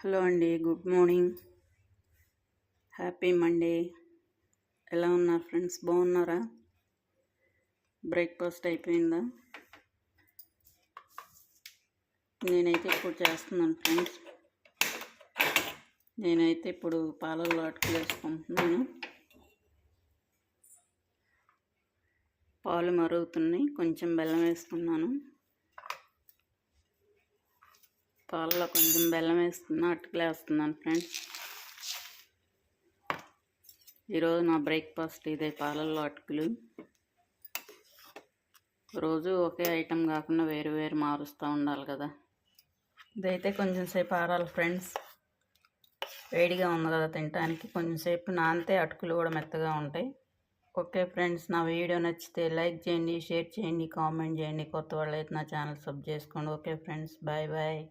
Hello అండి, good morning, happy Monday. ఎలా ఉన్నారు ఫ్రెండ్స్? బాగున్నారా? బ్రేక్ఫాస్ట్ అయిపోయిందా? నేనైతే ఇప్పుడు చేస్తున్నాను ఫ్రెండ్స్. నేనైతే ఇప్పుడు పాలల్లో అటుకులు వేసుకుంటున్నాను. పాలు మరుగుతున్నాయి, కొంచెం బెల్లం వేసుకున్నాను. పాలలో కొంచెం బెల్లం వేస్తున్నా, అటుకులు వేస్తున్నాను ఫ్రెండ్స్. ఈరోజు నా బ్రేక్ఫాస్ట్ ఇదే, పాలల్లో అటుకులు. రోజు ఒకే ఐటెం కాకుండా వేరు వేరు మారుస్తూ ఉండాలి కదా. ఇదైతే కొంచెం సేపు ఆరాలి ఫ్రెండ్స్. వేడిగా ఉంది కదా, తినడానికి కొంచెం సేపు నానితే అటుకులు కూడా మెత్తగా ఉంటాయి. ఓకే ఫ్రెండ్స్, నా వీడియో నచ్చితే లైక్ చేయండి, షేర్ చేయండి, కామెంట్ చేయండి. కొత్త వాళ్ళు అయితే నా ఛానల్ సబ్ చేసుకోండి. Okay friends, bye bye.